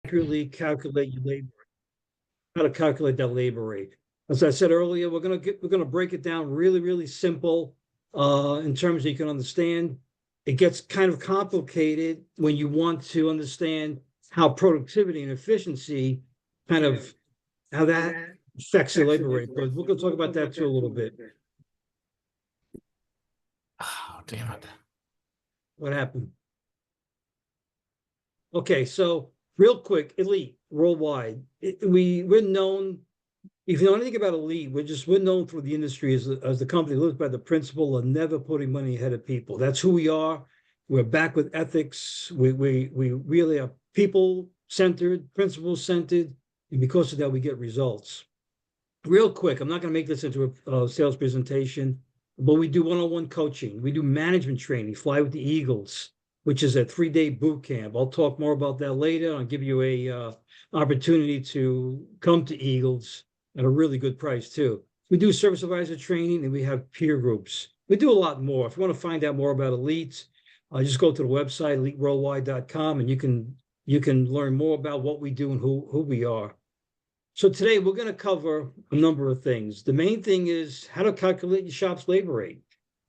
accurately calculate your labor, how to calculate that labor rate. As I said earlier, we're gonna break it down really, really simple in terms that you can understand. It gets kind of complicated when you want to understand how productivity and efficiency kind of how that affects the labor rate. But we're gonna talk about that too a little bit. Oh, damn it. What happened? Okay, so real quick, Elite worldwide. We're known. If you know anything about Elite, we're known for the industry as the company that lives by the principle of never putting money ahead of people. That's who we are. We're back with ethics. We really are people centered, principle centered, and because of that, we get results. Real quick, I'm not going to make this into a sales presentation, but we do one-on-one coaching. We do management training, Fly with the Eagles, which is a 3-day boot camp. I'll talk more about that later. I'll give you a opportunity to come to Eagles at a really good price too. We do service advisor training and we have peer groups. We do a lot more. If you want to find out more about Elite, just go to the website, eliteworldwide.com, and you can learn more about what we do and who we are. So today we're going to cover a number of things. The main thing is how to calculate your shop's labor rate.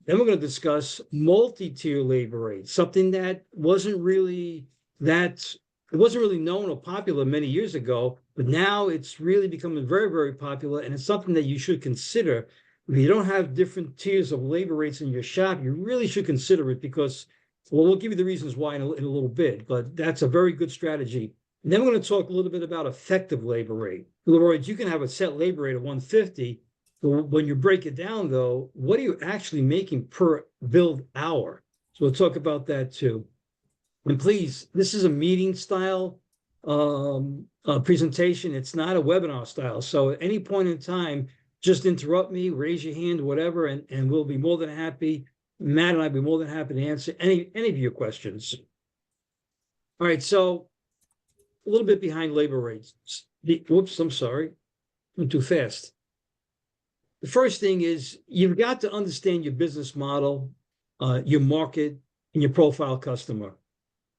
Then we're going to discuss multi-tier labor rate, something that wasn't really known or popular many years ago, but now it's really becoming very, very popular, and it's something that you should consider. If you don't have different tiers of labor rates in your shop, you really should consider it because, well, we'll give you the reasons why in a little bit, but that's a very good strategy. And then we're going to talk a little bit about effective labor rate. In other words, you can have a set labor rate of 150. But when you break it down, though, what are you actually making per billed hour? So we'll talk about that too. And please, this is a meeting style presentation. It's not a webinar style. So at any point in time, just interrupt me, raise your hand, whatever, and we'll be more than happy. Matt and I'll be more than happy to answer any of your questions. All right, so a little bit behind labor rates. Whoops, I'm sorry. I'm too fast. The first thing is you've got to understand your business model, your market, and your profile customer.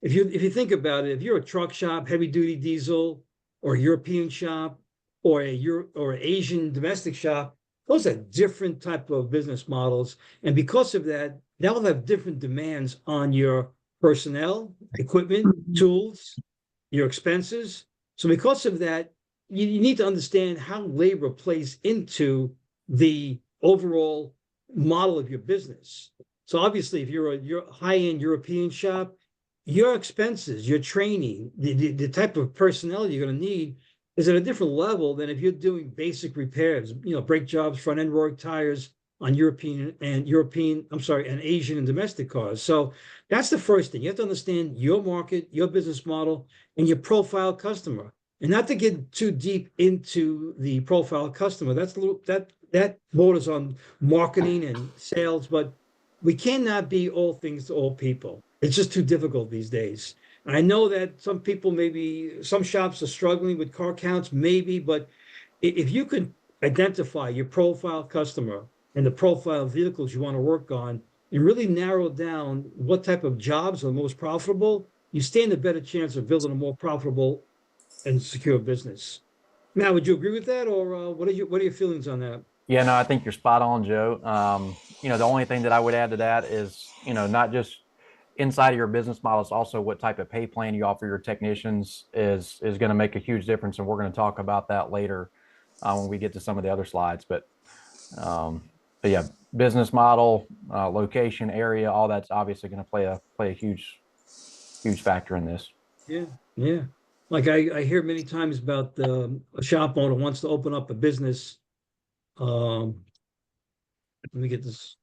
If you think about it, if you're a truck shop, heavy duty diesel, or a European shop, or an Asian domestic shop, those are different type of business models, and because of that, that will have different demands on your personnel, equipment, tools, your expenses. So because of that, you need to understand how labor plays into the overall model of your business. So obviously, if you're a high-end European shop, your expenses, your training, the type of personnel you're going to need is at a different level than if you're doing basic repairs, brake jobs, front end work, tires on Asian and domestic cars. So that's the first thing. You have to understand your market, your business model, and your profile customer. And not to get too deep into the profile customer, that borders on marketing and sales, but we cannot be all things to all people. It's just too difficult these days. And I know that some shops are struggling with car counts, maybe, but if you could identify your profile customer and the profile vehicles you want to work on and really narrow down what type of jobs are most profitable, you stand a better chance of building a more profitable and secure business. Now, would you agree with that, or what are your feelings on that? Yeah, no, I think you're spot on, Joe. The only thing that I would add to that is, not just inside of your business model, it's also what type of pay plan you offer your technicians is going to make a huge difference. And we're going to talk about that later when we get to some of the other slides. But yeah, business model, location, area, all that's obviously going to play a huge factor in this. Yeah, yeah. Like I hear many times about a shop owner wants to open up a business. Let me get this.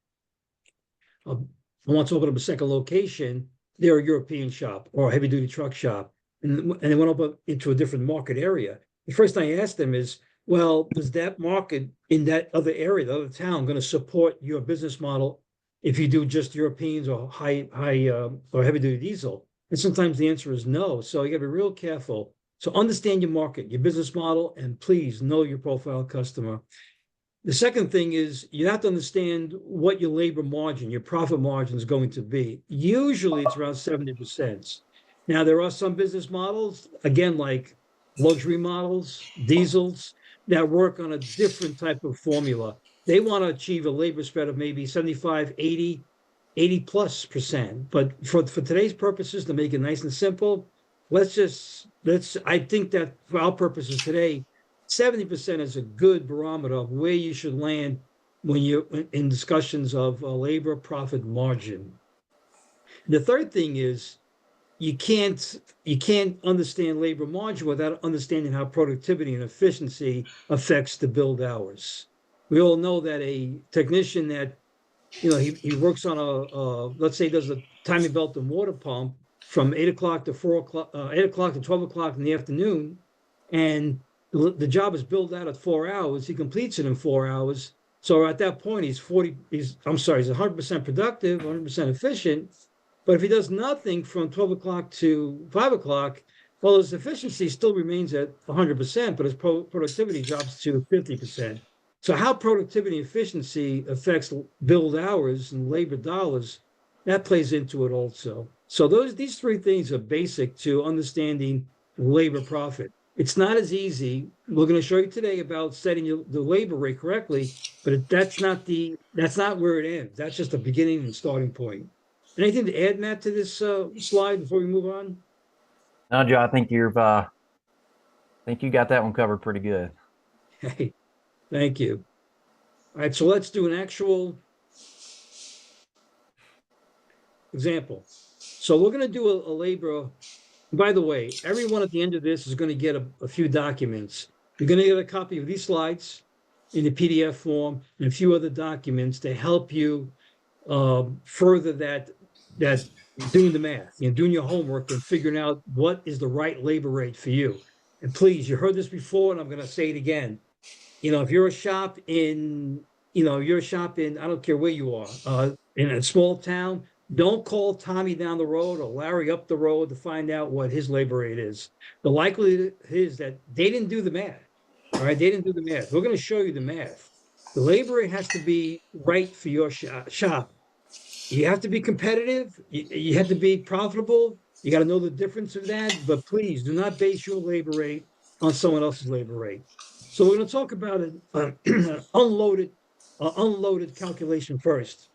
Wants to open up a second location. They're a European shop or a heavy duty truck shop, and they went up into a different market area. The first thing I asked them is, well, does that market in that other area, the other town, going to support your business model if you do just Europeans or high or heavy duty diesel? And sometimes the answer is no. So you got to be real careful. So understand your market, your business model, and please know your profile customer. The second thing is you have to understand what your labor margin, your profit margin is going to be. Usually it's around 70%. Now, there are some business models, again, like luxury models, diesels, that work on a different type of formula. They want to achieve a labor spread of maybe 75, 80 plus percent. But for today's purposes, to make it nice and simple, I think that for our purposes today, 70% is a good barometer of where you should land when you're in discussions of labor profit margin. The third thing is you can't understand labor margin without understanding how productivity and efficiency affects the build hours. We all know that a technician that he works on let's say does a timing belt and water pump from 8 o'clock to 4 o'clock, 8 o'clock to 12 o'clock in the afternoon, and the job is billed out at 4 hours. He completes it in 4 hours. So at that point, he's 100% productive, 100% efficient. But if he does nothing from 12 o'clock to 5 o'clock, well, his efficiency still remains at 100%, but his productivity drops to 50%. So how productivity and efficiency affects billed hours and labor dollars, that plays into it also. So these three things are basic to understanding labor profit. It's not as easy. We're going to show you today about setting the labor rate correctly, but that's not where it ends. That's just the beginning and starting point. Anything to add, Matt, to this slide before we move on? No, Joe, I think you got that one covered pretty good. Hey, thank you. All right, so let's do an actual example. So we're going to do a labor. By the way, everyone at the end of this is going to get a few documents. You're going to get a copy of these slides in the PDF form and a few other documents to help you further that doing the math, doing your homework and figuring out what is the right labor rate for you. And please, you heard this before, and I'm going to say it again. If you're a shop in, I don't care where you are, in a small town, don't call Tommy down the road or Larry up the road to find out what his labor rate is. The likelihood is that they didn't do the math. All right, they didn't do the math. We're going to show you the math. The labor rate has to be right for your shop. You have to be competitive. You have to be profitable. You got to know the difference of that. But please do not base your labor rate on someone else's labor rate. So we're going to talk about an unloaded calculation first.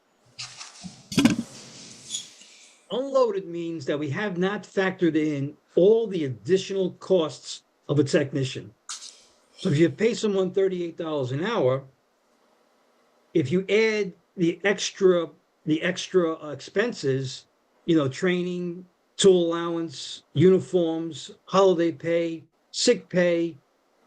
Unloaded means that we have not factored in all the additional costs of a technician. So if you pay someone $38 an hour, if you add the extra expenses, training, tool allowance, uniforms, holiday pay, sick pay,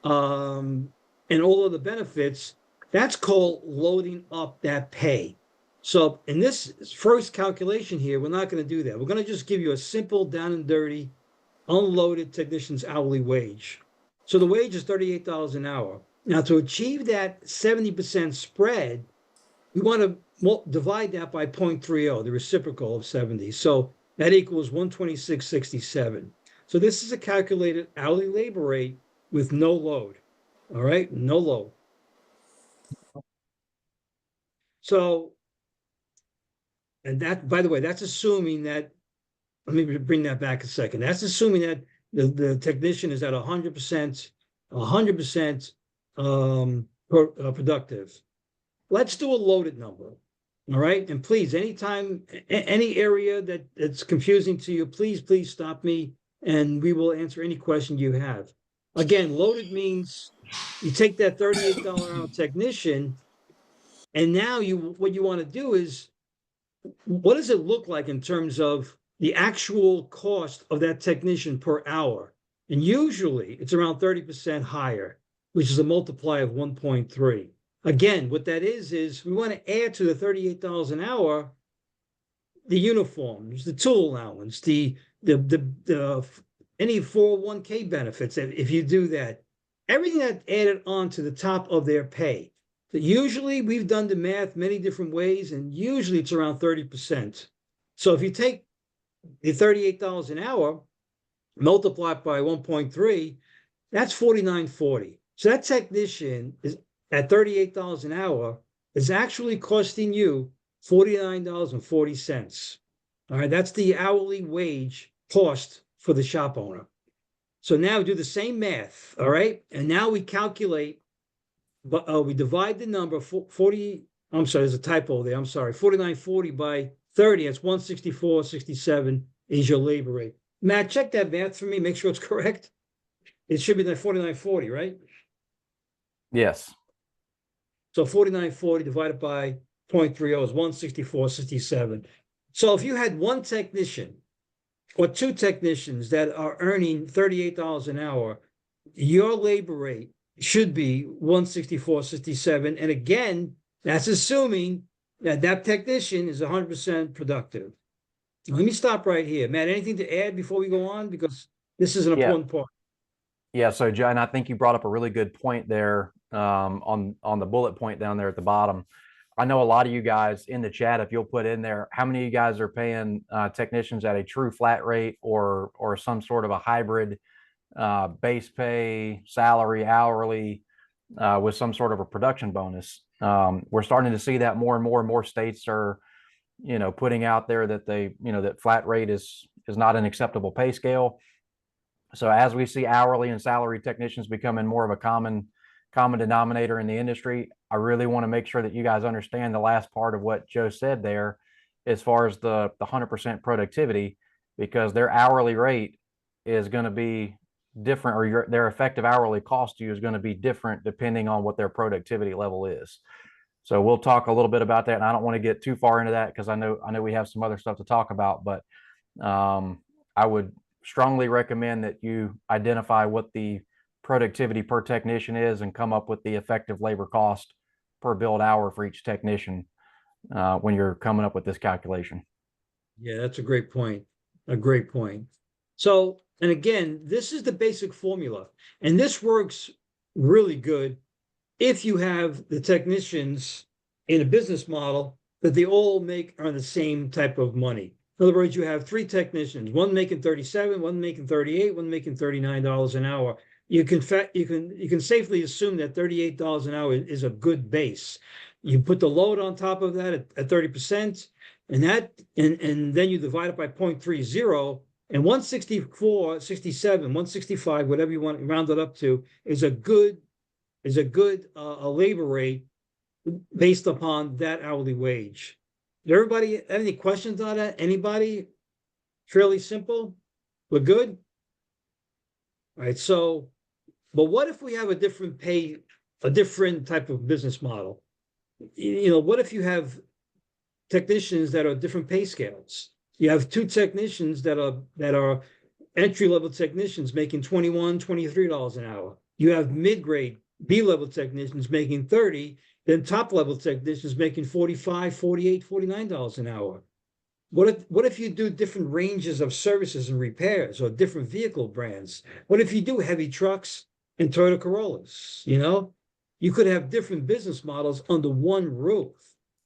and all of the benefits, that's called loading up that pay. So in this first calculation here, we're not going to do that. We're going to just give you a simple down and dirty, unloaded technician's hourly wage. So the wage is $38 an hour. Now, to achieve that 70% spread, we want to divide that by 0.30, the reciprocal of 70. So that equals 126.67. So this is a calculated hourly labor rate with no load. All right, no load. So, and that, by the way, that's assuming that, let me bring that back a second. That's assuming that the technician is at 100% productive. Let's do a loaded number. All right. And please, anytime, any area that's confusing to you, please stop me and we will answer any question you have. Again, loaded means you take that $38 an hour technician, and now what you want to do is, what does it look like in terms of the actual cost of that technician per hour? And usually it's around 30% higher, which is a multiplier of 1.3. Again, what that is we want to add to the $38 an hour the uniforms, the tool allowance, the any 401k benefits. If you do that, everything that's added on to the top of their pay. But usually we've done the math many different ways, and usually it's around 30%. So if you take the $38 an hour, multiply it by 1.3, that's $49.40. So that technician is at $38 an hour is actually costing you $49.40. All right, that's the hourly wage cost for the shop owner. So now we do the same math, all right? And now we calculate, but we divide the number 40, I'm sorry, there's a typo there, I'm sorry, 4940 by 30, that's 164.67 is your labor rate. Matt, check that math for me, make sure it's correct. It should be like 4940, right? Yes. So 4940 divided by 0.30 is 164.67. So if you had one technician or two technicians that are earning $38 an hour, your labor rate should be 164.67. And again, that's assuming that that technician is 100% productive. Let me stop right here. Matt, anything to add before we go on? Because this is an important part. Yeah. So, John, I think you brought up a really good point there on the bullet point down there at the bottom. I know a lot of you guys in the chat, if you'll put in there, how many of you guys are paying technicians at a true flat rate or some sort of a hybrid base pay, salary, hourly, with some sort of a production bonus. We're starting to see that more and more states are, putting out there that that flat rate is not an acceptable pay scale. So as we see hourly and salary technicians becoming more of a common denominator in the industry, I really want to make sure that you guys understand the last part of what Joe said there, as far as the 100% productivity, because their hourly rate is going to be different, or their effective hourly cost to you is going to be different depending on what their productivity level is. So we'll talk a little bit about that, and I don't want to get too far into that because I know we have some other stuff to talk about, but I would strongly recommend that you identify what the productivity per technician is and come up with the effective labor cost per billed hour for each technician when you're coming up with this calculation. Yeah, that's a great point. A great point. So, and again, this is the basic formula, and this works really good if you have the technicians in a business model that they all earn the same type of money. In other words, you have three technicians, one making 37, one making 38, one making $39 an hour. You can safely assume that $38 an hour is a good base. You put the load on top of that at 30%, and then you divide it by 0.30, and 164, 67, 165, whatever you want to round it up to, is a good labor rate based upon that hourly wage. Does everybody have any questions on that? Anybody? Fairly simple? We're good? All right, so, but what if we have a different type of business model? What if you have technicians that are different pay scales? You have two technicians that are entry-level technicians making $21, $23 an hour. You have mid-grade B-level technicians making 30, then top-level technicians making $45, $48, $49 an hour. What if you do different ranges of services and repairs, or different vehicle brands? What if you do heavy trucks and Toyota Corollas? You could have different business models under one roof.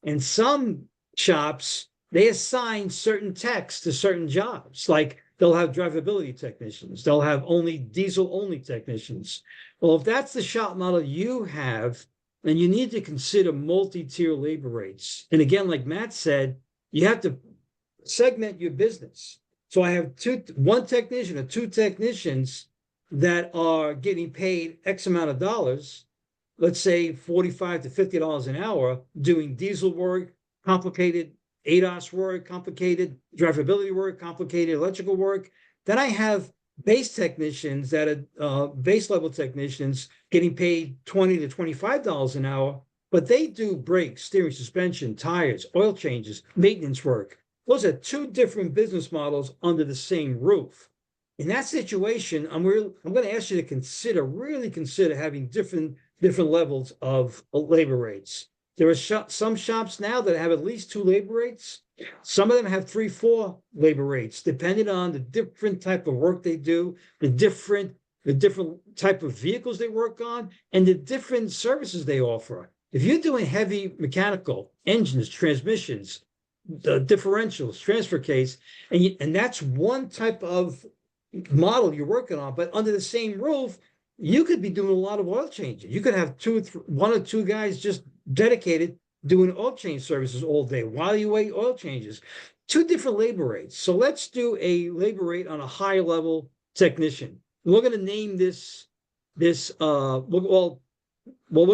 And some shops, they assign certain techs to certain jobs, like they'll have drivability technicians, they'll have only diesel-only technicians. Well, if that's the shop model you have, then you need to consider multi-tier labor rates. And again, like Matt said, you have to segment your business. So I have one technician or two technicians that are getting paid X amount of dollars, let's say $45 to $50 an hour, doing diesel work, complicated ADAS work, complicated drivability work, complicated electrical work. Then I have base technicians that are base level technicians getting paid $20 to $25 an hour, but they do brakes, steering, suspension, tires, oil changes, maintenance work. Those are two different business models under the same roof. In that situation, I'm going to ask you to really consider having different levels of labor rates. There are some shops now that have at least two labor rates. Some of them have 3, 4 labor rates, depending on the different type of work they do, the different type of vehicles they work on, and the different services they offer. If you're doing heavy mechanical, engines, transmissions, the differentials, transfer case, and that's one type of model you're working on, but under the same roof, you could be doing a lot of oil changes. You could have one or two guys just dedicated doing oil change services all day while you wait oil changes. two different labor rates. So let's do a labor rate on a high level technician. We're going to name this we're going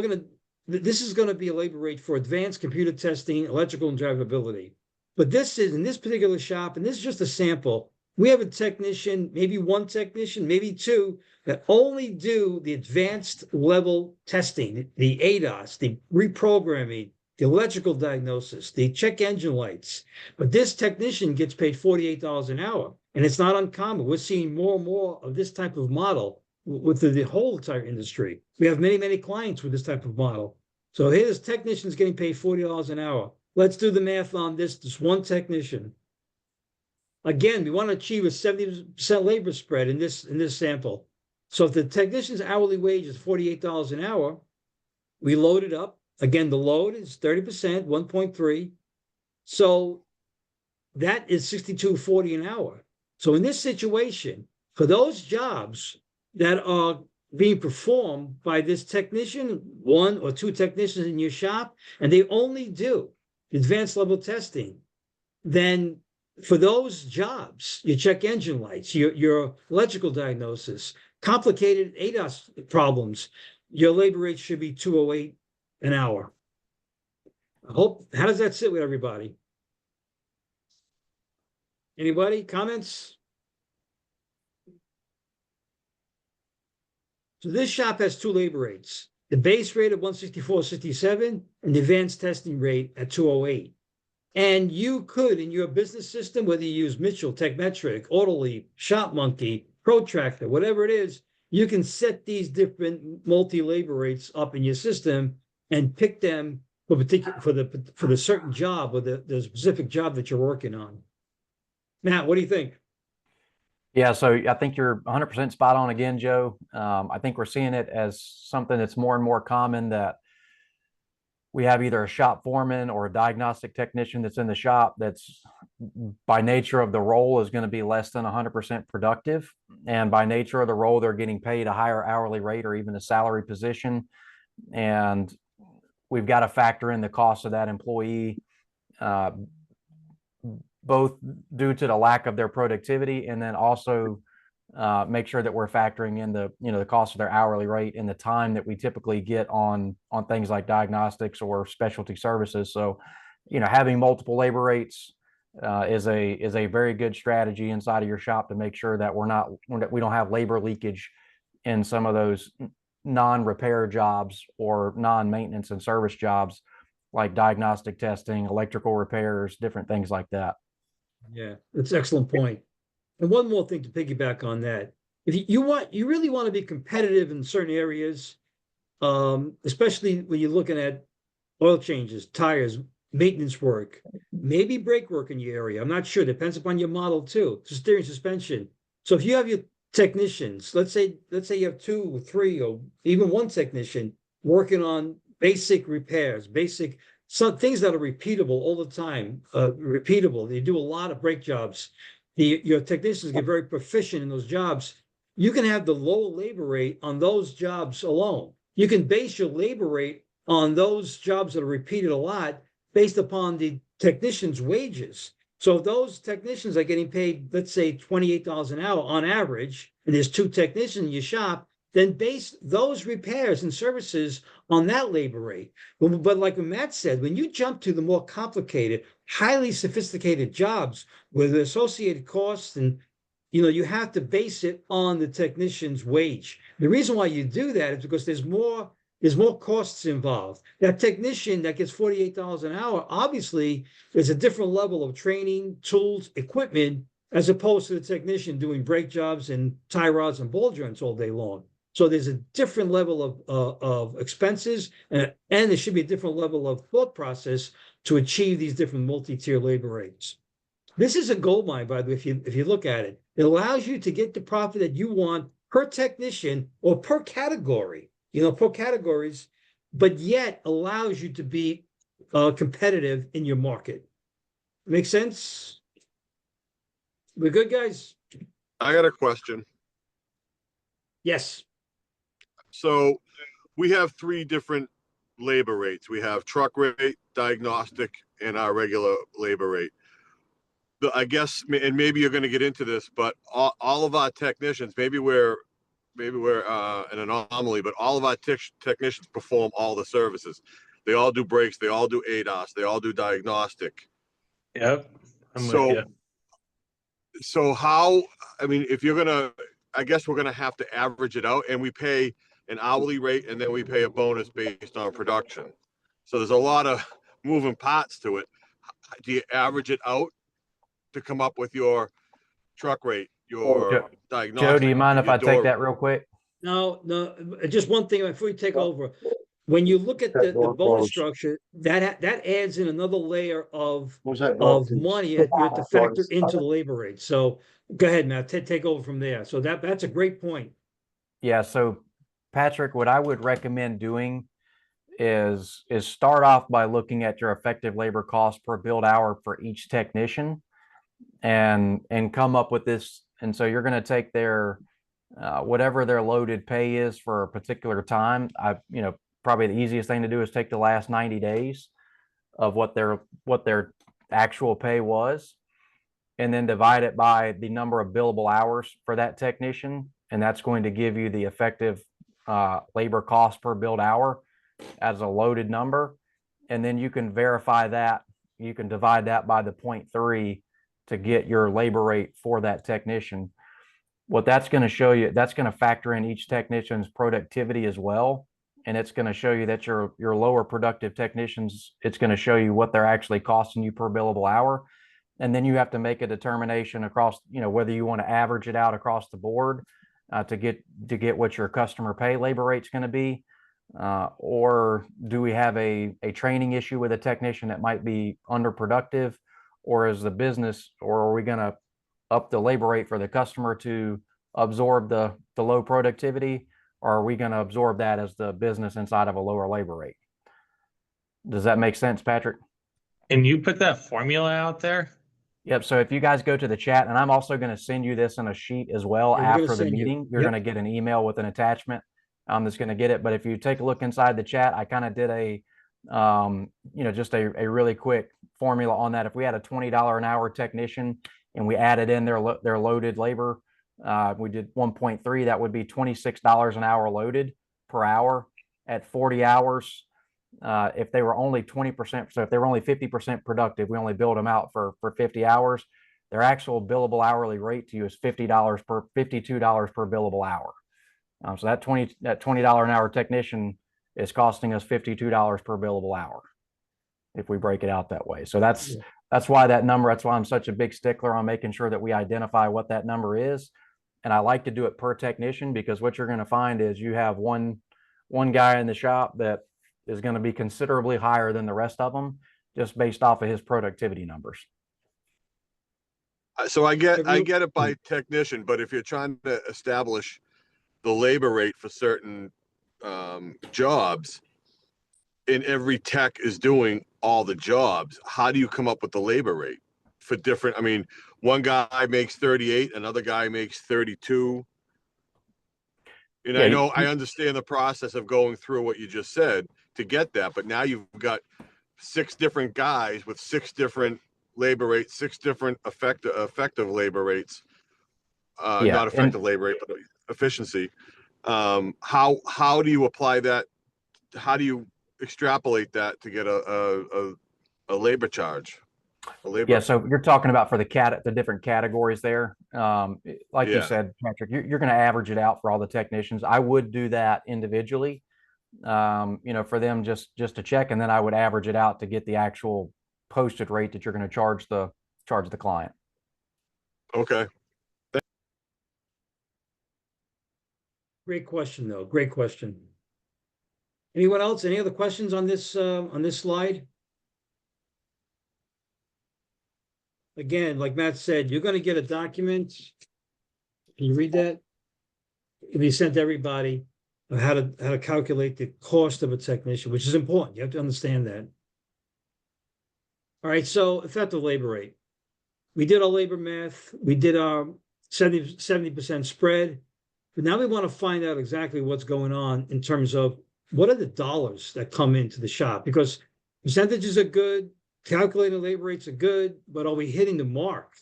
to this is going to be a labor rate for advanced computer testing, electrical and drivability. But this is in this particular shop, and this is just a sample. We have a technician, maybe one technician, maybe two, that only do the advanced level testing, the ADAS, the reprogramming, the electrical diagnosis, the check engine lights. But this technician gets paid $48 an hour. And it's not uncommon. We're seeing more and more of this type of model with the whole entire industry. We have many, many clients with this type of model. So here's technicians getting paid $40 an hour. Let's do the math on this one technician. Again, we want to achieve a 70% labor spread in this sample. So if the technician's hourly wage is $48 an hour, we load it up. Again, the load is 30%, 1.3. So that is $62.40 an hour. So in this situation, for those jobs that are being performed by this technician, one or two technicians in your shop, and they only do advanced level testing, then for those jobs, your check engine lights, your electrical diagnosis, complicated ADAS problems, your labor rate should be $208 an hour. How does that sit with everybody? Anybody? Comments? So this shop has two labor rates, the base rate of 164.67 and the advanced testing rate at 208. And you could, in your business system, whether you use Mitchell, TechMetric, Autoleap, ShopMonkey, Protractor, whatever it is, you can set these different multi-labor rates up in your system and pick them for the certain job or the specific job that you're working on. Matt, what do you think? Yeah, so I think you're 100% spot on again, Joe. I think we're seeing it as something that's more and more common that we have either a shop foreman or a diagnostic technician that's in the shop that's by nature of the role is going to be less than 100% productive. And by nature of the role, they're getting paid a higher hourly rate or even a salary position. And we've got to factor in the cost of that employee, both due to the lack of their productivity and then also make sure that we're factoring in the cost of their hourly rate and the time that we typically get on things like diagnostics or specialty services. So, having multiple labor rates is a very good strategy inside of your shop to make sure that we don't have labor leakage in some of those non-repair jobs or non-maintenance and service jobs like diagnostic testing, electrical repairs, different things like that. Yeah, that's an excellent point. And one more thing to piggyback on that. If you really want to be competitive in certain areas, especially when you're looking at oil changes, tires, maintenance work, maybe brake work in your area. I'm not sure. Depends upon your model too. Steering, suspension. So if you have your technicians, let's say you have two or three or even one technician working on basic repairs, some things that are repeatable all the time, repeatable. They do a lot of brake jobs. Your technicians get very proficient in those jobs. You can have the low labor rate on those jobs alone. You can base your labor rate on those jobs that are repeated a lot based upon the technician's wages. So if those technicians are getting paid, let's say $28 an hour on average, and there's two technicians in your shop, then base those repairs and services on that labor rate. But like Matt said, when you jump to the more complicated, highly sophisticated jobs with associated costs, and you have to base it on the technician's wage. The reason why you do that is because there's more costs involved. That technician that gets $48 an hour, obviously, there's a different level of training, tools, equipment, as opposed to the technician doing brake jobs and tie rods and ball joints all day long. So there's a different level of expenses, and there should be a different level of thought process to achieve these different multi-tier labor rates. This is a gold mine, by the way, if you look at it. It allows you to get the profit that you want per technician or per category, per categories, but yet allows you to be competitive in your market. Make sense? We're good, guys? I got a question. Yes. So we have three different labor rates. We have truck rate, diagnostic, and our regular labor rate. I guess, and maybe you're going to get into this, but all of our technicians, maybe we're an anomaly, but all of our technicians perform all the services. They all do brakes, they all do ADAS, they all do diagnostic. Yep, I'm with So, you. so how, I mean, if you're gonna, I guess we're gonna have to average it out, and we pay an hourly rate, and then we pay a bonus based on production. So there's a lot of moving parts to it. Do you average it out to come up with your truck rate, your diagnostic? Joe, do you mind if your I take that real quick? No, just one thing before we take over. When you look at the bonus structure, that adds in another layer of money that you have to factor into the labor rate. So go ahead, Matt, take over from there. So that's a great point. Yeah. So Patrick, what I would recommend doing is start off by looking at your effective labor cost per billed hour for each technician and come up with this. And so you're going to take their whatever their loaded pay is for a particular time. Probably the easiest thing to do is take the last 90 days of what their actual pay was, and then divide it by the number of billable hours for that technician. And that's going to give you the effective labor cost per billed hour as a loaded number. And then you can verify that. You can divide that by the 0.3 to get your labor rate for that technician. What that's going to show you, that's going to factor in each technician's productivity as well. And it's going to show you that your lower productive technicians, it's going to show you what they're actually costing you per billable hour. And then you have to make a determination across, whether you want to average it out across the board to get what your customer pay labor rate's going to be. Or do we have a training issue with a technician that might be underproductive, or is the business, or are we going to up the labor rate for the customer to absorb the low productivity, or are we going to absorb that as the business inside of a lower labor rate? Does that make sense, Patrick? And you put that formula out there? Yep. So if you guys go to the chat, and I'm also going to send you this in a sheet as well after the meeting, you're going to get an email with an attachment that's going to get it. But if you take a look inside the chat, I kind of did just a really quick formula on that. If we had a $20 an hour technician and we added in their loaded labor, we did 1.3, that would be $26 an hour loaded per hour at 40 hours. If they were only 20%, so if they were only 50% productive, we only billed them out for 50 hours. Their actual billable hourly rate to you is $52 per billable hour. So that $20 an hour technician is costing us $52 per billable hour if we break it out that way. So that's why that number, that's why I'm such a big stickler on making sure that we identify what that number is. And I like to do it per technician, because what you're going to find is you have one guy in the shop that is going to be considerably higher than the rest of them just based off of his productivity numbers. So I get it by technician, but if you're trying to establish the labor rate for certain jobs, and every tech is doing all the jobs, how do you come up with the labor rate for different? I mean, one guy makes 38, another guy makes 32. And I know, I understand the process of going through what you just said to get that, but now you've got 6 different guys with 6 different labor rates, 6 different effective labor rates. Not effective labor rate, but efficiency. How do you apply that? How do you extrapolate that to get a labor charge? So you're talking about for the different categories there. You said, Patrick, you're going to average it out for all the technicians. I would do that individually, for them just to check, and then I would average it out to get the actual posted rate that you're going to charge the client. Okay. Great question, though. Great question. Anyone else? Any other questions on this slide? Again, like Matt said, you're going to get a document. Can you read that? It'll be sent to everybody of how to calculate the cost of a technician, which is important. You have to understand that. All right, so effective labor rate. We did our labor math. We did our 70% spread. But now we want to find out exactly what's going on in terms of what are the dollars that come into the shop, because percentages are good, calculating labor rates are good, but are we hitting the mark?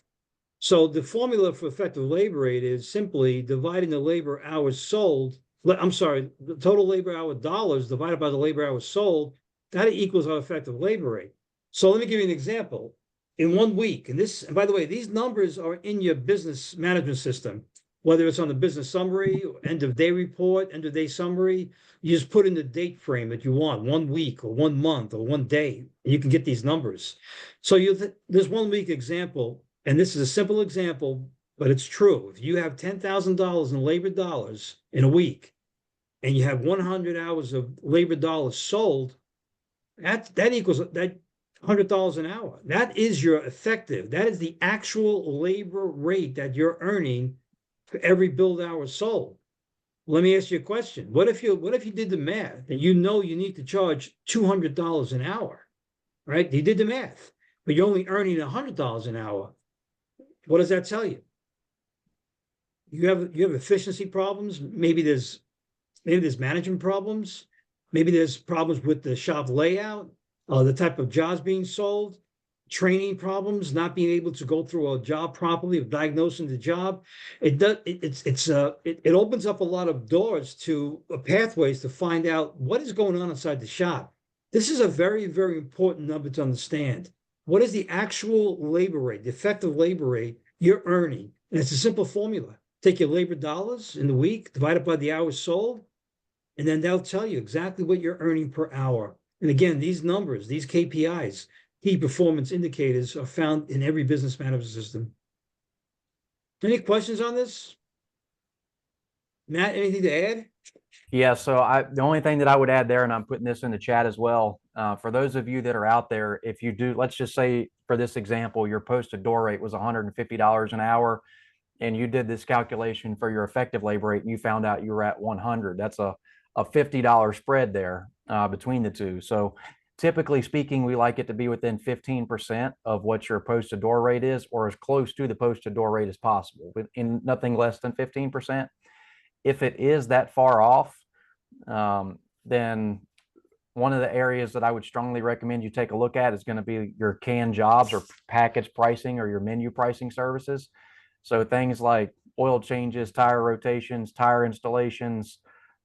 So the formula for effective labor rate is simply dividing the labor hours sold. I'm sorry, the total labor hour dollars divided by the labor hours sold, that equals our effective labor rate. So let me give you an example. In 1 week, and by the way, these numbers are in your business management system, whether it's on the business summary, end of day report, end of day summary, you just put in the date frame that you want, 1 week or 1 month or 1 day, and you can get these numbers. So this 1 week example, and this is a simple example, but it's true. If you have $10,000 in labor dollars in a week, and you have 100 hours of labor dollars sold, that equals that $100 an hour. That is your effective. That is the actual labor rate that you're earning for every billed hour sold. Let me ask you a question. What if you did the math and you know you need to charge $200 an hour, right? You did the math, but you're only earning $100 an hour. What does that tell you? You have efficiency problems. Maybe there's management problems. Maybe there's problems with the shop layout, the type of jobs being sold, training problems, not being able to go through a job properly, of diagnosing the job. It opens up a lot of doors to pathways to find out what is going on inside the shop. This is a very, very important number to understand. What is the actual labor rate, the effective labor rate you're earning? And it's a simple formula. Take your labor dollars in the week, divide it by the hours sold, and then they'll tell you exactly what you're earning per hour. And again, these numbers, these KPIs, key performance indicators, are found in every business management system. Any questions on this? Matt, anything to add? Yeah, so the only thing that I would add there, and I'm putting this in the chat as well, for those of you that are out there, if you do, let's just say for this example, your posted door rate was $150 an hour, and you did this calculation for your effective labor rate, and you found out you were at 100. That's a $50 spread there between the two. So typically speaking, we like it to be within 15% of what your posted door rate is, or as close to the posted door rate as possible, but in nothing less than 15%. If it is that far off, then one of the areas that I would strongly recommend you take a look at is going to be your canned jobs or package pricing or your menu pricing services. So things like oil changes, tire rotations, tire installations,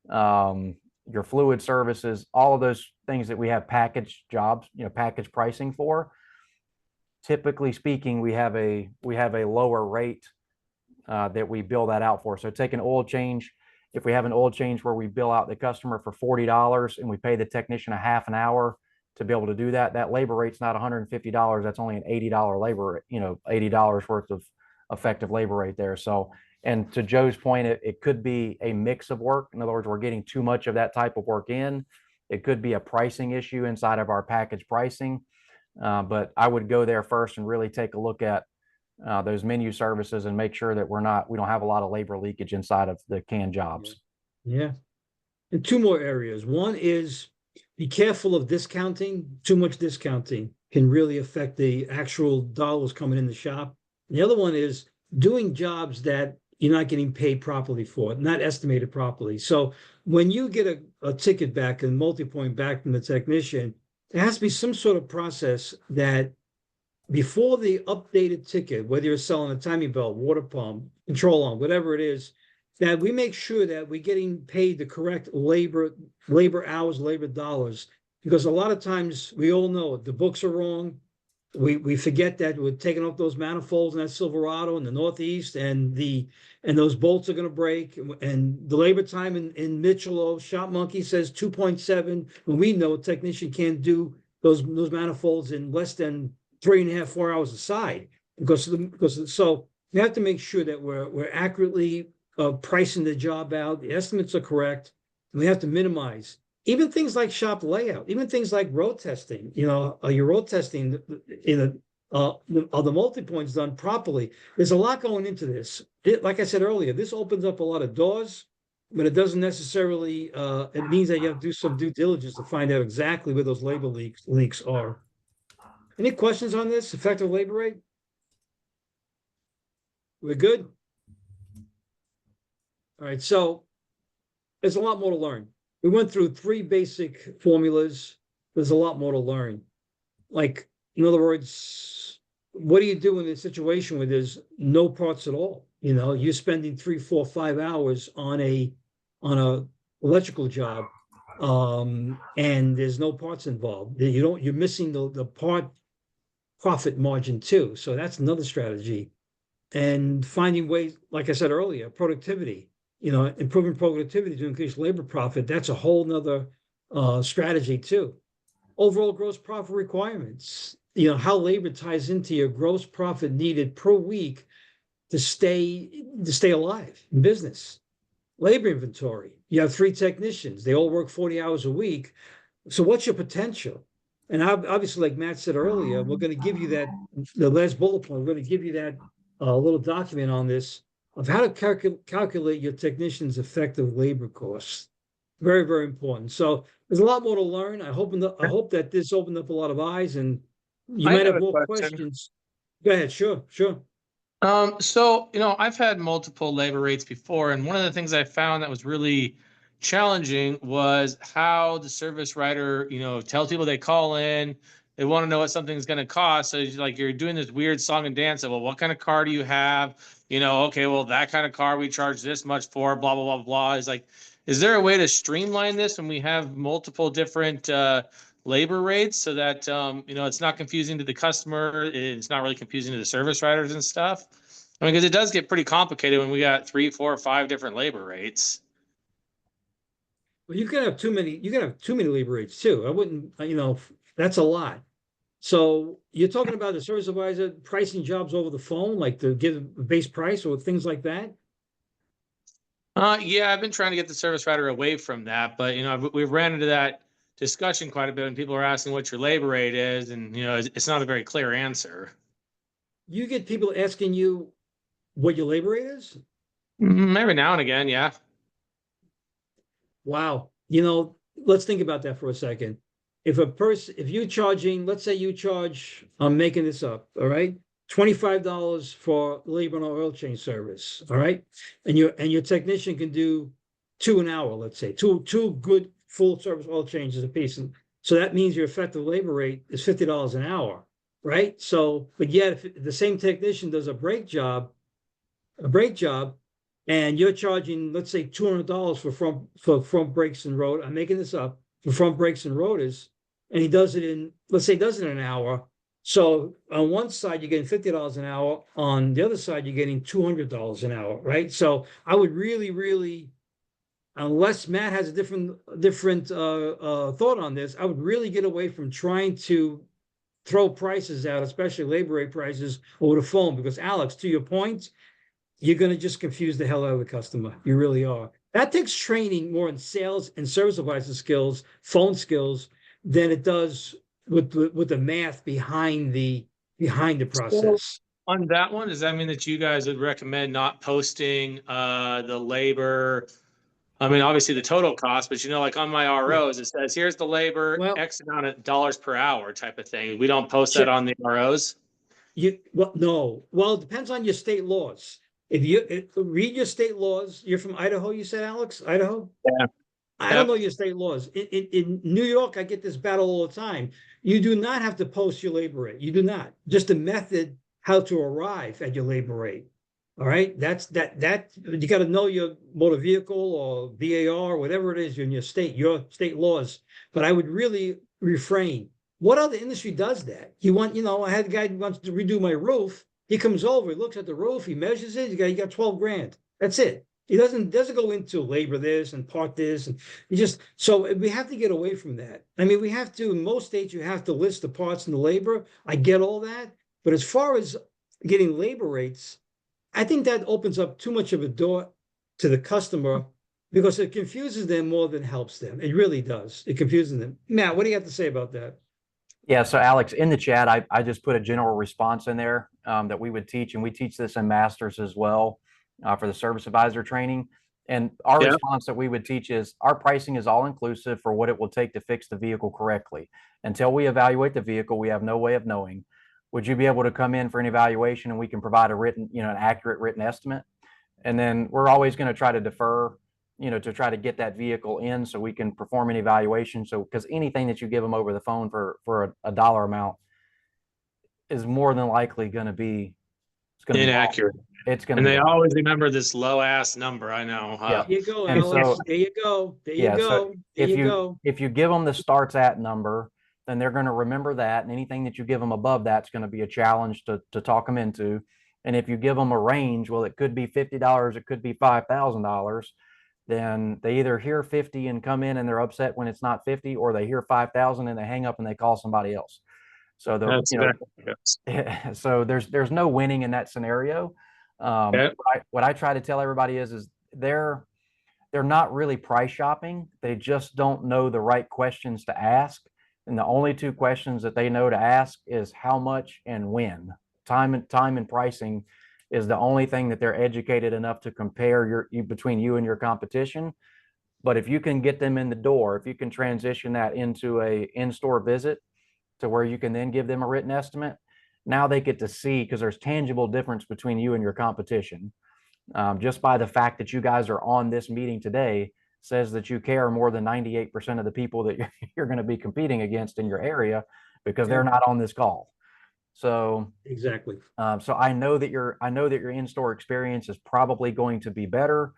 your fluid services, all of those things that we have package jobs, package pricing for. Typically speaking, we have a lower rate that we bill that out for. So take an oil change. If we have an oil change where we bill out the customer for $40 and we pay the technician a half an hour to be able to do that, that labor rate's not $150. That's only an $80 labor, $80 worth of effective labor rate there. So, and to Joe's point, it could be a mix of work. In other words, we're getting too much of that type of work in. It could be a pricing issue inside of our package pricing. But I would go there first and really take a look at those menu services and make sure that we don't have a lot of labor leakage inside of the canned jobs. Yeah. And two more areas. One is be careful of discounting. Too much discounting can really affect the actual dollars coming in the shop. And the other one is doing jobs that you're not getting paid properly for, not estimated properly. So when you get a ticket back and multi-point back from the technician, there has to be some sort of process that before the updated ticket, whether you're selling a timing belt, water pump, control arm, whatever it is, that we make sure that we're getting paid the correct labor hours, labor dollars, because a lot of times we all know the books are wrong. We forget that we're taking off those manifolds in that Silverado in the Northeast, and those bolts are going to break. And the labor time in Mitchell Shop Monkey says 2.7, when we know a technician can't do those manifolds in less than 3.5, 4 hours aside, because so we have to make sure that we're accurately pricing the job out. The estimates are correct. And we have to minimize even things like shop layout, even things like road testing. Your road testing are the multi-points done properly? There's a lot going into this. Like I said earlier, this opens up a lot of doors, but it doesn't necessarily. It means that you have to do some due diligence to find out exactly where those labor leaks are. Any questions on this effective labor rate? We're good? All right, so there's a lot more to learn. We went through 3 basic formulas. There's a lot more to learn. Like, In other words, what do you do in a situation where there's no parts at all? You know, you're spending 3, 4, 5 hours on a electrical job, and there's no parts involved. You're missing the part profit margin too. So that's another strategy. And finding ways, like I said earlier, productivity, improving productivity to increase labor profit. That's a whole nother strategy too. Overall gross profit requirements, how labor ties into your gross profit needed per week to stay alive in business. Labor inventory. You have 3 technicians. They all work 40 hours a week. So what's your potential? And obviously, like Matt said earlier, we're going to give you that, the last bullet point, we're going to give you that little document on this of how to calculate your technician's effective labor costs. Very, very important. So there's a lot more to learn. I hope that this opened up a lot of eyes, and you I might have have a more question. questions. Go ahead. Sure. So, I've had multiple labor rates before, and one of the things I found that was really challenging was how the service writer, tells people they call in, they want to know what something's going to cost. So it's like you're doing this weird song and dance of, well, what kind of car do you have? Okay, well, that kind of car we charge this much for, blah, blah, blah, blah. It's like, is there a way to streamline this when we have multiple different labor rates so that it's not confusing to the customer, it's not really confusing to the service writers and stuff? I mean, because it does get pretty complicated when we got 3, 4, 5 different labor rates. Well, you can have too many. You can have too many labor rates too. I wouldn't. That's a lot. So you're talking about the service advisor pricing jobs over the phone, like to give a base price or things like that. Yeah, I've been trying to get the service writer away from that, but we've ran into that discussion quite a bit, and people are asking what your labor rate is, and it's not a very clear answer. You get people asking you what your labor rate is. Every now and again, yeah. Wow. Let's think about that for a second. If you're charging, let's say you charge, I'm making this up, all right, $25 for labor and oil change service, all right, and your technician can do 2 an hour, let's say, two good full service oil changes a piece, and so that means your effective labor rate is $50 an hour, right? So, but yet if the same technician does a brake job, and you're charging, let's say, $200 for front brakes and road. I'm making this up, for front brakes and rotors, and he does it in, let's say, does it in an hour. So on one side you're getting $50 an hour. On the other side you're getting $200 an hour, right? So I would really, unless Matt has a different thought on this, I would really get away from trying to throw prices out, especially labor rate prices, over the phone, because Alex, to your point, you're going to just confuse the hell out of the customer. You really are. That takes training more in sales and service advisor skills, phone skills, than it does with the math behind the process. So on that one, does that mean that you guys would recommend not posting the labor? I mean, obviously the total cost, but like on my ROs, it says here's the labor, Well, X amount of dollars per hour type of thing. We don't post Sure. that on the ROs. No. Well, it depends on your state laws. If you read your state laws, you're from Idaho, you said, Alex? Idaho? Yeah. I don't know your state laws. In New York, I get this battle all the time. You do not have to post your labor rate. You do not. Just the method how to arrive at your labor rate. All right. That you got to know your motor vehicle or VAR, whatever it is in your state laws. But I would really refrain. What other industry does that? I had a guy who wants to redo my roof. He comes over, he looks at the roof, he measures it, he got 12 grand. That's it. He doesn't go into labor this and part this, and so we have to get away from that. I mean, we have to, in most states, you have to list the parts and the labor. I get all that, but as far as getting labor rates, I think that opens up too much of a door to the customer, because it confuses them more than helps them. It really does. It confuses them. Matt, what do you have to say about that? Yeah, so Alex, in the chat, I just put a general response in there that we would teach, and we teach this in masters as well for the service advisor training. And our response that we would teach is our pricing is all inclusive for what it will take to fix the vehicle correctly. Until we evaluate the vehicle, we have no way of knowing. Would you be able to come in for an evaluation and we can provide an accurate written estimate? And then we're always going to try to defer, to try to get that vehicle in so we can perform an evaluation. So, because anything that you give them over the phone for a dollar amount, is more than likely going to be, it's going to be Inaccurate. It's going to And be they wrong. always remember this low ass number. I know. Yeah. There you go, And Alex. so- There you go. There you Yeah, go. so There if you you go. if you give them the starts at number, then they're going to remember that, and anything that you give them above that's going to be a challenge to talk them into. And if you give them a range, well, it could be $50, it could be $5,000. Then they either hear 50 and come in and they're upset when it's not 50, or they hear 5,000 and they hang up and they call somebody else. So That's exactly yes. so there's no winning in that scenario. Okay. What I try to tell everybody is they're not really price shopping. They just don't know the right questions to ask. And the only two questions that they know to ask is how much and when. Time and pricing is the only thing that they're educated enough to compare between you and your competition. But if you can get them in the door, if you can transition that into a in-store visit to where you can then give them a written estimate, now they get to see, because there's tangible difference between you and your competition. Just by the fact that you guys are on this meeting today says that you care more than 98% of the people that you're going to be competing against in your area, because they're not on this call. So Exactly. so I know that your in-store experience is probably going to be better,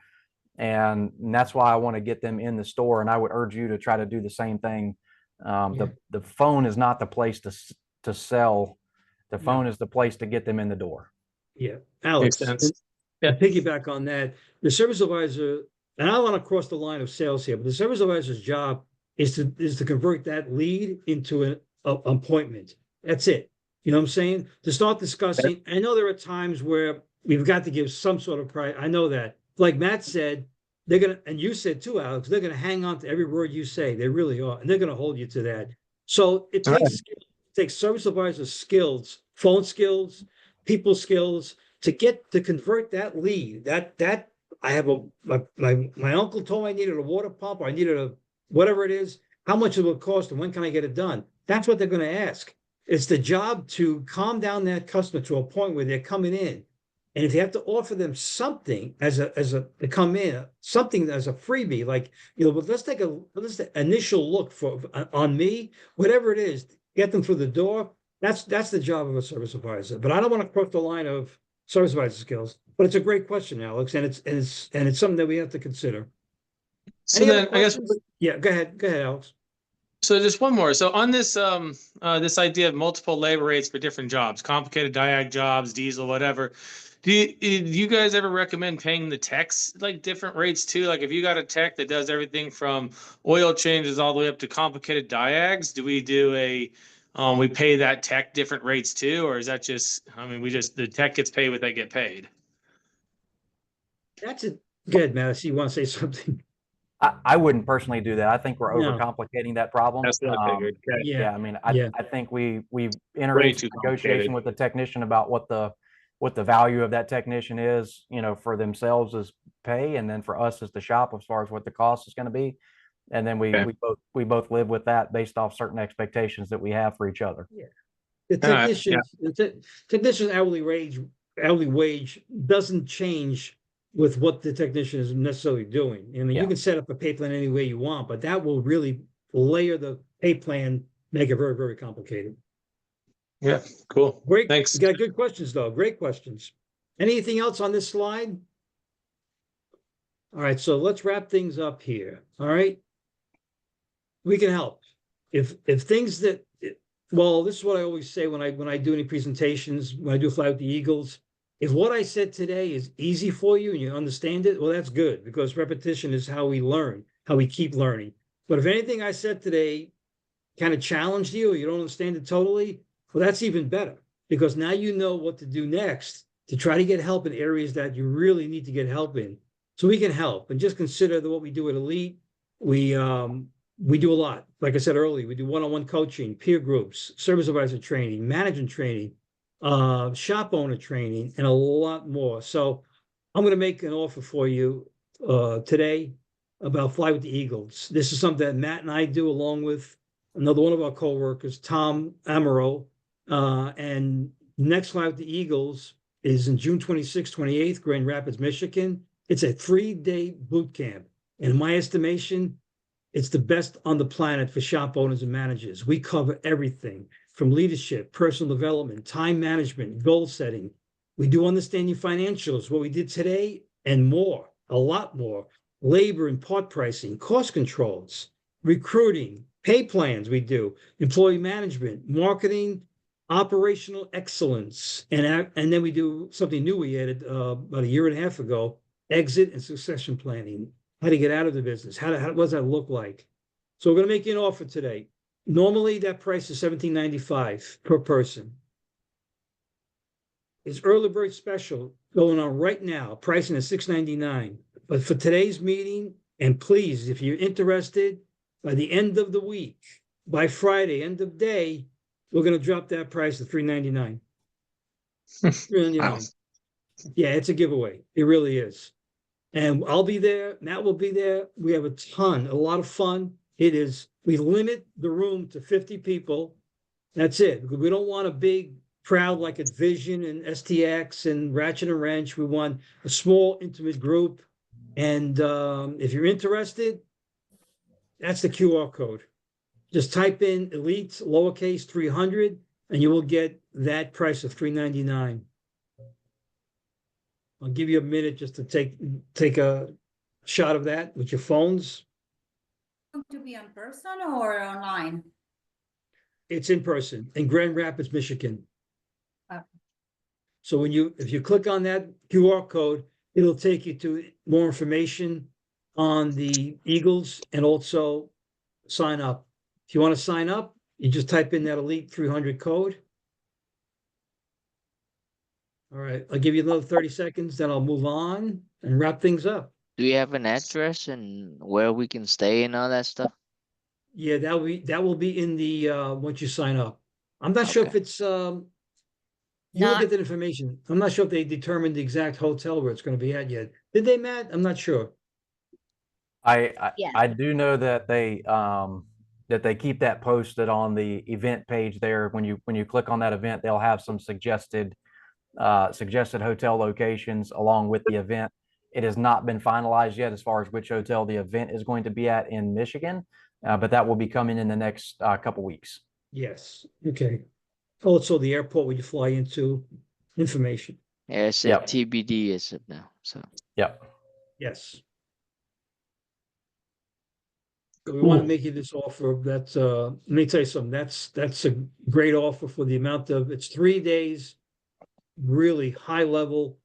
and that's why I want to get them in the store. And I would urge you to try to do the same thing. The phone is not the place to sell. The phone is the place to get them in the door. Yeah, Alex. Makes sense. Yeah. To piggyback on that, the service advisor, and I don't want to cross the line of sales here, but the service advisor's job is to convert that lead into an appointment. That's it. You know what I'm saying? To start discussing. I know there are times where we've got to give some sort of price. I know that. Like Matt said, they're gonna, and you said too, Alex, they're gonna hang on to every word you say. They really are, and they're gonna hold you to that. So it takes service advisor skills, phone skills, people skills, to convert that lead. That I have my uncle told me I needed a water pump, or I needed a whatever it is. How much it will cost, and when can I get it done? That's what they're going to ask. It's the job to calm down that customer to a point where they're coming in, and if you have to offer them something as a to come in, something as a freebie, like, you know, but let's take initial look for on me, whatever it is, get them through the door. That's the job of a service advisor. But I don't want to cross the line of service advisor skills. But it's a great question, Alex, and it's something that we have to consider. So Any other then I guess questions? Yeah, go ahead, Alex. so just one more. So on this this idea of multiple labor rates for different jobs, complicated diag jobs, diesel, whatever. Do you guys ever recommend paying the techs like different rates too? Like if you got a tech that does everything from oil changes all the way up to complicated diags, do we do we pay that tech different rates too, or is that just, I mean, the tech gets paid what they get paid? That's it. Good, Matt. I see you want to say something. I wouldn't personally do that. I think we're No. overcomplicating that problem. That's what I figured. Okay. Yeah, I mean, Yeah. I think we entered Way into too negotiation complicated. with the technician about what the value of that technician is, you know, for themselves as pay, and then for us as the shop as far as what the cost is going to be. And then Okay. we both live with that based off certain expectations that we have for each other. The All right, technicians, technician's hourly wage doesn't change with what the technician is necessarily doing. I mean, Yeah. you can set up a pay plan any way you want, but that will really layer the pay plan, make it very, very complicated. Yeah, cool. Great. Thanks. You got good questions, though. Great questions. Anything else on this slide? All right, so let's wrap things up here. All right. We can help. If things that, well, this is what I always say when I do any presentations, when I do Fly with the Eagles. If what I said today is easy for you and you understand it, well, that's good, because repetition is how we learn, how we keep learning. But if anything I said today kind of challenged you, or you don't understand it totally, well, that's even better, because now you know what to do next to try to get help in areas that you really need to get help in. So we can help, and just consider that what we do at Elite, we do a lot. Like I said earlier, we do one-on-one coaching, peer groups, service advisor training, management training, shop owner training, and a lot more. So I'm going to make an offer for you today about Fly with the Eagles. This is something that Matt and I do along with another one of our coworkers, Tom Amaro. And next Fly with the Eagles is in June 26th, 28th, Grand Rapids, Michigan. It's a 3-day boot camp. And in my estimation, it's the best on the planet for shop owners and managers. We cover everything from leadership, personal development, time management, goal setting. We do understand your financials, what we did today, and more, a lot more. Labor and part pricing, cost controls, recruiting, pay plans we do, employee management, marketing, operational excellence. And then we do something new we added about a year and a half ago, exit and succession planning, how to get out of the business, what does that look like? So we're going to make you an offer today. Normally that price is $17.95 per person. It's early bird special going on right now, pricing at $6.99. But for today's meeting, and please, if you're interested, by the end of the week, by Friday, end of day, we're going to drop that price to $3.99. $3.99. Yeah, it's a giveaway. It really is. And I'll be there. Matt will be there. We have a lot of fun. We limit the room to 50 people. That's it. We don't want a big crowd like at Vision and STX and Ratchet and Wrench. We want a small, intimate group. And if you're interested, that's the QR code. Just type in Elite lowercase 300 and you will get that price of $3.99. I'll give you a minute just to take a shot of that with your phones. To be in person or online? It's in person in Grand Rapids, Michigan. Okay. So if you click on that QR code, it'll take you to more information on the Eagles and also sign up. If you want to sign up, you just type in that Elite 300 code. All right, I'll give you another 30 seconds, then I'll move on and wrap things up. Do you have an address and where we can stay and all that stuff? Yeah, that will be in the once you sign up. I'm not sure if Okay. it's you'll get that information. I'm not sure if they determined the exact hotel where it's going to be at yet. Did they, Matt? I'm not sure. Yeah. I do know that they keep that posted on the event page there. When you click on that event, they'll have some suggested hotel locations along with the event. It has not been finalized yet as far as which hotel the event is going to be at in Michigan, but that will be coming in the next couple weeks. Yes. Okay. Also, the airport where you fly into, information. Yeah, it's Yep. at TBD as of now. So Yep. Yes. So we want to make you this offer. That's let me tell you something. That's a great offer for the amount of it's 3 days, really high level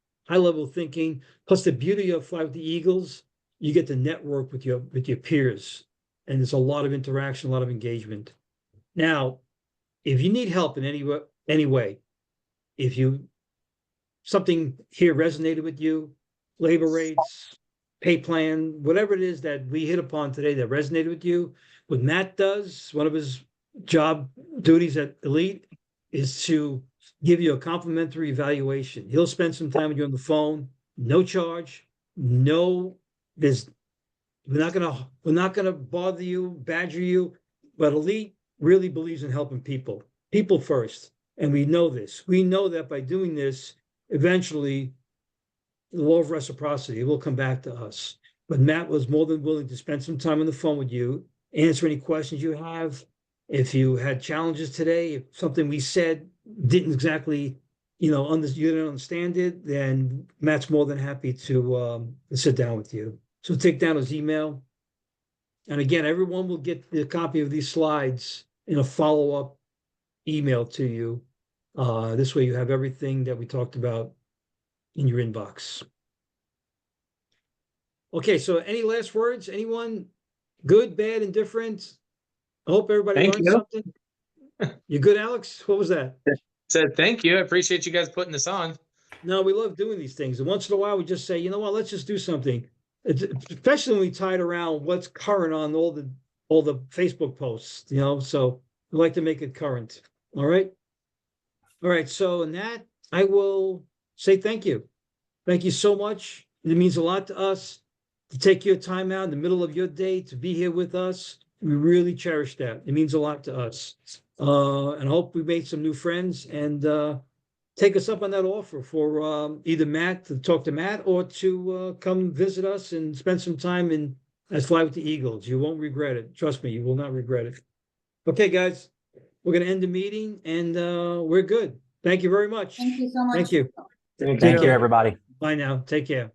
thinking. Plus the beauty of Fly with the Eagles, you get to network with your peers, and there's a lot of interaction, a lot of engagement. Now, if you need help in any way, if something here resonated with you, labor rates, pay plan, whatever it is that we hit upon today that resonated with you, what Matt does, one of his job duties at Elite is to give you a complimentary evaluation. He'll spend some time with you on the phone, no charge, we're not gonna bother you, badger you, but Elite really believes in helping people first. And we know this. We know that by doing this, eventually the law of reciprocity will come back to us. But Matt was more than willing to spend some time on the phone with you, answer any questions you have. If you had challenges today, if something we said didn't exactly, you didn't understand it, then Matt's more than happy to sit down with you. So take down his email. And again, everyone will get the copy of these slides in a follow-up email to you. This way you have everything that we talked about in your inbox. Okay, so any last words? Anyone? Good, bad, indifferent? I hope everybody Thank learned you. something. You good, Alex? What was that? Said thank you. I appreciate you guys putting this on. No, we love doing these things. And once in a while, we just say, you know what, let's just do something. Especially when we tie it around what's current on all the Facebook posts, so we like to make it current. All right. All right. So in that, I will say thank you. Thank you so much. It means a lot to us to take your time out in the middle of your day to be here with us. We really cherish that. It means a lot to us. And I hope we made some new friends and take us up on that offer for either Matt to talk to Matt or to come visit us and spend some time as Fly with the Eagles. You won't regret it. Trust me, you will not regret it. Okay, guys. we're gonna end the meeting and we're good. Thank you very much. Thank you so much. Thank you. Thank you, everybody. Bye now. Take care.